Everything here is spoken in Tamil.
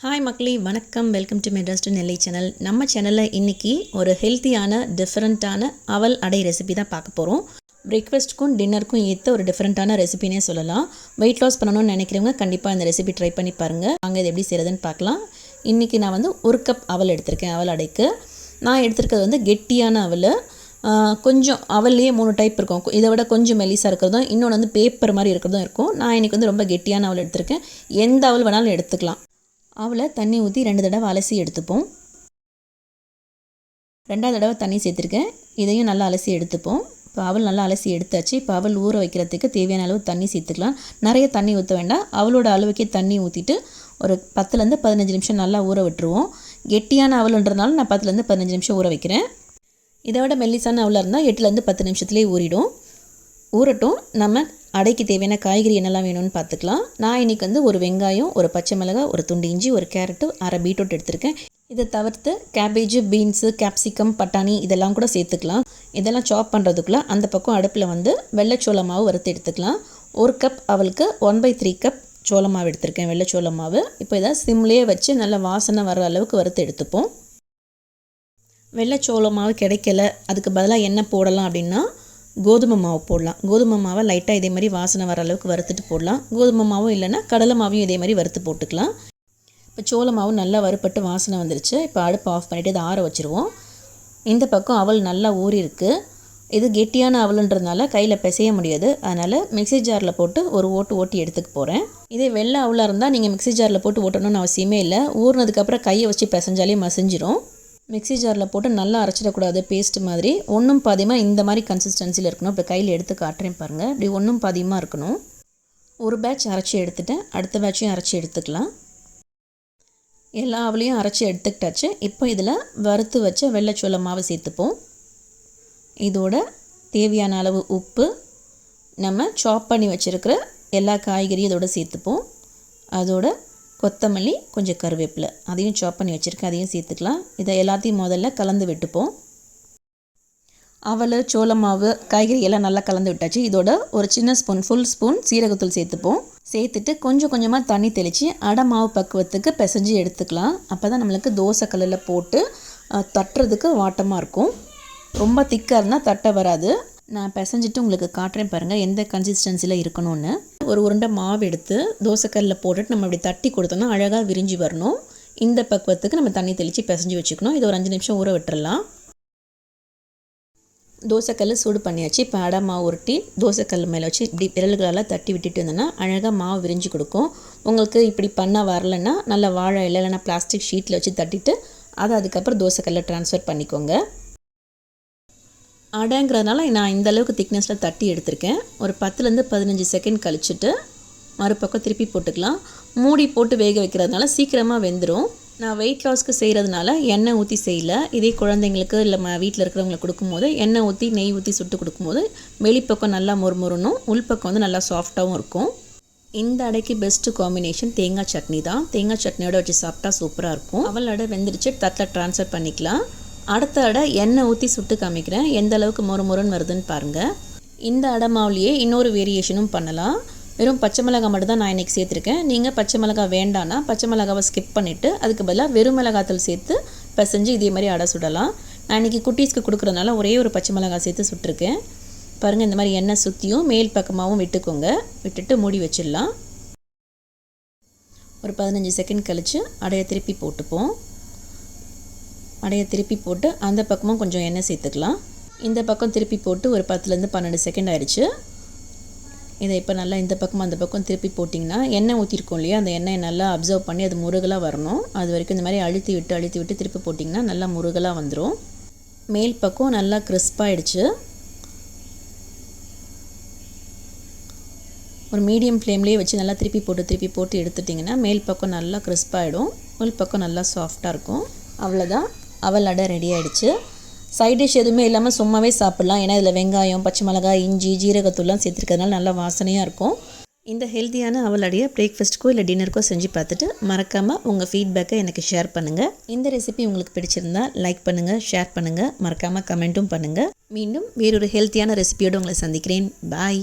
ஹாய் மக்களே, வணக்கம். Welcome to Madras Nellai channel. நம்ம சேனலில் இன்றைக்கி ஒரு ஹெல்த்தியான டிஃப்ரெண்ட்டான அவல் அடை ரெசிபி தான் பார்க்க போகிறோம். பிரேக்ஃபாஸ்ட்டுக்கும் டின்னருக்கும் ஏற்ற ஒரு டிஃப்ரெண்ட்டான ரெசிபினே சொல்லலாம். வெயிட் லாஸ் பண்ணணும்னு நினைக்கிறவங்க கண்டிப்பாக இந்த ரெசிபி ட்ரை பண்ணி பாருங்கள். அங்கே இது எப்படி செய்கிறதுன்னு பார்க்கலாம். இன்றைக்கி நான் வந்து 1 கப் அவல் எடுத்திருக்கேன். அவல் அடைக்கு நான் எடுத்திருக்கிறது வந்து கெட்டியான அவல். கொஞ்சம் அவல்லையே 3 டைப் இருக்கும். இதை விட கொஞ்சம் மெலிசாக இருக்கிறதும், இன்னொன்று வந்து பேப்பர் மாதிரி இருக்கிறதும் இருக்கும். நான் இன்றைக்கி வந்து ரொம்ப கெட்டியான அவல் எடுத்திருக்கேன். எந்த அவல் வேணாலும் எடுத்துக்கலாம். அவலை தண்ணி ஊற்றி 2 தடவை அலசி எடுத்துப்போம். 2வது தடவை தண்ணி சேர்த்துருக்கேன். இதையும் நல்லா அலசி எடுத்துப்போம். இப்போ அவல் நல்லா அலசி எடுத்தாச்சு. இப்போ அவல் ஊற வைக்கிறதுக்கு தேவையான அளவு தண்ணி சேர்த்துக்கலாம். நிறைய தண்ணி ஊற்ற வேண்டாம். அவளோட அளவுக்கே தண்ணி ஊற்றிட்டு ஒரு 10லேருந்து 15 நிமிஷம் நல்லா ஊற விட்டுருவோம். கெட்டியான அவல்ன்றதுனால நான் 10லேருந்து 15 நிமிஷம் ஊற வைக்கிறேன். இதை விட மெல்லிசான அவலாக இருந்தால் 8லேருந்து 10 நிமிஷத்துலேயே ஊறிடும். ஊறட்டும். நம்ம அடைக்கு தேவையான காய்கறி என்னெல்லாம் வேணும்னு பார்த்துக்கலாம். நான் இன்றைக்கி வந்து ஒரு வெங்காயம், ஒரு பச்சை மிளகாய், ஒரு துண்டு இஞ்சி, ஒரு கேரட்டு, அரை பீட்ரூட் எடுத்திருக்கேன். இதை தவிர்த்து கேபேஜு, பீன்ஸு, கேப்சிகம், பட்டாணி இதெல்லாம் கூட சேர்த்துக்கலாம். இதெல்லாம் சாப் பண்ணுறதுக்குள்ளே அந்த பக்கம் அடுப்பில் வந்து வெள்ளை சோள மாவு வறுத்து எடுத்துக்கலாம். 1 கப் அவளுக்கு 1/3 கப் சோள மாவு எடுத்திருக்கேன், வெள்ளை சோள மாவு. இப்போ இதை சிம்லேயே வச்சு நல்லா வாசனை வர அளவுக்கு வறுத்து எடுத்துப்போம். வெள்ளை சோள மாவு கிடைக்கல, அதுக்கு பதிலாக என்ன போடலாம் அப்படின்னா கோதுமை மாவு போடலாம். கோதுமை மாவை லைட்டாக இதே மாதிரி வாசனை வர அளவுக்கு வறுத்துட்டு போடலாம். கோதுமை மாவும் இல்லைன்னா கடலை மாவையும் இதே மாதிரி வறுத்து போட்டுக்கலாம். இப்போ சோள மாவு நல்லா வறுப்பட்டு வாசனை வந்துருச்சு. இப்போ அடுப்பு ஆஃப் பண்ணிவிட்டு இதை ஆற வச்சுருவோம். இந்த பக்கம் அவல் நல்லா ஊறி இருக்குது. இது கெட்டியான அவலுன்றதுனால கையில் பிசைய முடியாது. அதனால் மிக்ஸி ஜாரில் போட்டு ஒரு ஓட்டி எடுத்துக்க போகிறேன். இதே வெள்ளை அவலாக இருந்தால் நீங்கள் மிக்ஸி ஜாரில் போட்டு ஓட்டணும்னு அவசியமே இல்லை. ஊறினதுக்கப்புறம் கையை வச்சு பிசைஞ்சாலே மசிஞ்சிரும். மிக்ஸி ஜாரில் போட்டு நல்லா அரைச்சிடக்கூடாது, பேஸ்ட் மாதிரி. ஒன்றும் பாதியமாக இந்த மாதிரி கன்சிஸ்டன்சியில் இருக்கணும். இப்போ கையில் எடுத்து காட்டுறேன் பாருங்கள். இப்படி ஒன்றும் பாதியமாக இருக்கணும். ஒரு பேட்ச் அரைச்சி எடுத்துட்டேன். அடுத்த பேட்சையும் அரைச்சி எடுத்துக்கலாம். எல்லா அவளையும் அரைச்சி எடுத்துக்கிட்டாச்சு. இப்போ இதில் வறுத்து வச்ச வெள்ளைச்சோள மாவு சேர்த்துப்போம். இதோட தேவையான அளவு உப்பு, நம்ம சாப் பண்ணி வச்சுருக்கிற எல்லா காய்கறியும் இதோட சேர்த்துப்போம். அதோட கொத்தமல்லி, கொஞ்சம் கருவேப்பிலை அதையும் சாப் பண்ணி வச்சுருக்கேன், அதையும் சேர்த்துக்கலாம். இதை எல்லாத்தையும் முதல்ல கலந்து விட்டுப்போம். அவல், சோள மாவு, காய்கறி எல்லாம் நல்லா கலந்து விட்டாச்சு. இதோட ஒரு சின்ன ஸ்பூன், ஃபுல் ஸ்பூன் சீரகத்தூள் சேர்த்துப்போம். சேர்த்துட்டு கொஞ்சம் கொஞ்சமாக தண்ணி தெளித்து அடை மாவு பக்குவத்துக்கு பிசைஞ்சு எடுத்துக்கலாம். அப்போ தான் நம்மளுக்கு தோசை கல்லில் போட்டு தட்டுறதுக்கு வாட்டமாக இருக்கும். ரொம்ப திக்காக இருந்தால் தட்டை வராது. நான் பிசைஞ்சிட்டு உங்களுக்கு காட்டுறேன் பாருங்கள் எந்த கன்சிஸ்டன்சியில் இருக்கணும்னு. ஒரு உருண்டை மாவு எடுத்து தோசைக்கல்லில் போட்டுட்டு நம்ம அப்படி தட்டி கொடுத்தோம்னா அழகாக விரிஞ்சு வரணும். இந்த பக்குவத்துக்கு நம்ம தண்ணி தெளித்து பிசைஞ்சு வச்சுக்கணும். இது ஒரு 5 நிமிஷம் ஊற விட்டுறலாம். தோசைக்கல் சூடு பண்ணியாச்சு. இப்போ அடை மாவு உருட்டி தோசைக்கல் மேலே வச்சு இப்படி விரல்களால் தட்டி விட்டுட்டு இருந்தோன்னா அழகாக மாவு விரிஞ்சு கொடுக்கும். உங்களுக்கு இப்படி பண்ண வரலைன்னா நல்ல வாழை இலை இல்லைன்னா பிளாஸ்டிக் ஷீட்டில் வச்சு தட்டிட்டு அதை அதுக்கப்புறம் தோசைக்கல்லில் ட்ரான்ஸ்ஃபர் பண்ணிக்கோங்க. அடைங்கிறதுனால நான் இந்த அளவுக்கு திக்னஸில் தட்டி எடுத்திருக்கேன். ஒரு 10லேருந்து 15 செகண்ட் கழிச்சுட்டு மறுபக்கம் திருப்பி போட்டுக்கலாம். மூடி போட்டு வேக வைக்கிறதுனால சீக்கிரமாக வெந்துடும். நான் வெயிட் லாஸ்க்கு செய்கிறதுனால எண்ணெய் ஊற்றி செய்யல. இதே குழந்தைங்களுக்கு இல்லை வீட்டில் இருக்கிறவங்களுக்கு கொடுக்கும்போது எண்ணெய் ஊற்றி நெய் ஊற்றி சுட்டு கொடுக்கும்போது வெளிப்பக்கம் நல்லா மொறுமொறணும், உள்பக்கம் வந்து நல்லா சாஃப்டாகவும் இருக்கும். இந்த அடைக்கு பெஸ்ட்டு காம்பினேஷன் தேங்காய் சட்னி தான். தேங்காய் சட்னியோட வச்சு சாப்பிட்டா சூப்பராக இருக்கும். அவல் அடை வெந்துருச்சு, தட்டில் ட்ரான்ஸ்ஃபர் பண்ணிக்கலாம். அடுத்த அடை எண்ணெய் ஊற்றி சுட்டு காமிக்கிறேன், எந்த அளவுக்கு மொறுன்னு வருதுன்னு பாருங்கள். இந்த அடை மாவுலேயே இன்னொரு வேரியேஷனும் பண்ணலாம். வெறும் பச்சை மிளகாய் மட்டும் தான் நான் இன்றைக்கி சேர்த்துருக்கேன். நீங்கள் பச்சை மிளகாய் வேண்டான்னா பச்சை மிளகாவை ஸ்கிப் பண்ணிவிட்டு அதுக்கு பதிலாக வெறும் மிளகாத்தூள் சேர்த்து பிசைஞ்சு இதே மாதிரி அடை சுடலாம். நான் இன்றைக்கி குட்டீஸ்க்கு கொடுக்குறதுனால ஒரே ஒரு பச்சை மிளகாய் சேர்த்து சுட்டிருக்கேன் பாருங்கள். இந்த மாதிரி எண்ணெய் சுற்றியும் மேல் பக்கமாகவும் விட்டுக்கோங்க. விட்டுட்டு மூடி வச்சிடலாம். ஒரு 15 செகண்ட் கழித்து அடையை திருப்பி போட்டுப்போம். அடையை திருப்பி போட்டு அந்த பக்கமும் கொஞ்சம் எண்ணெய் சேர்த்துக்கலாம். இந்த பக்கம் திருப்பி போட்டு ஒரு 10லேருந்து 12 செகண்ட் ஆயிடுச்சு. இதை இப்போ நல்லா இந்த பக்கம் அந்த பக்கம் திருப்பி போட்டிங்கன்னா எண்ணெய் ஊற்றிருக்கோம் இல்லையா, அந்த எண்ணெயை நல்லா அப்சர்வ் பண்ணி அது முருகலாக வரணும். அது வரைக்கும் இந்த மாதிரி அழுத்தி விட்டு திருப்பி போட்டிங்கன்னா நல்லா முருகலாக வந்துடும். மேல் பக்கம் நல்லா கிறிஸ்பாகிடுச்சு. ஒரு மீடியம் ஃப்ளேம்லேயே வச்சு நல்லா திருப்பி போட்டு எடுத்துட்டிங்கன்னா மேல் பக்கம் நல்லா கிறிஸ்பாகிடும், உள் பக்கம் நல்லா சாஃப்டாக இருக்கும். அவ்வளோதான், அவல் அடை ரெடி ஆகிடுச்சு. சைட் டிஷ் எதுவுமே இல்லாமல் சும்மாவே சாப்பிட்லாம். ஏன்னா இதில் வெங்காயம், பச்சை மிளகாய், இஞ்சி, ஜீரகத்தூள்லாம் சேர்த்துருக்கிறதுனால நல்லா வாசனையாக இருக்கும். இந்த ஹெல்த்தியான அவல் அடையை பிரேக்ஃபாஸ்ட்டுக்கோ இல்லை டின்னருக்கோ செஞ்சு பார்த்துட்டு மறக்காமல் உங்கள் ஃபீட்பேக்கை எனக்கு ஷேர் பண்ணுங்கள். இந்த ரெசிபி உங்களுக்கு பிடிச்சிருந்தா லைக் பண்ணுங்கள், ஷேர் பண்ணுங்கள், மறக்காமல் கமெண்ட்டும் பண்ணுங்கள். மீண்டும் வேறொரு ஹெல்த்தியான ரெசிபியோடு உங்களை சந்திக்கிறேன். பாய்.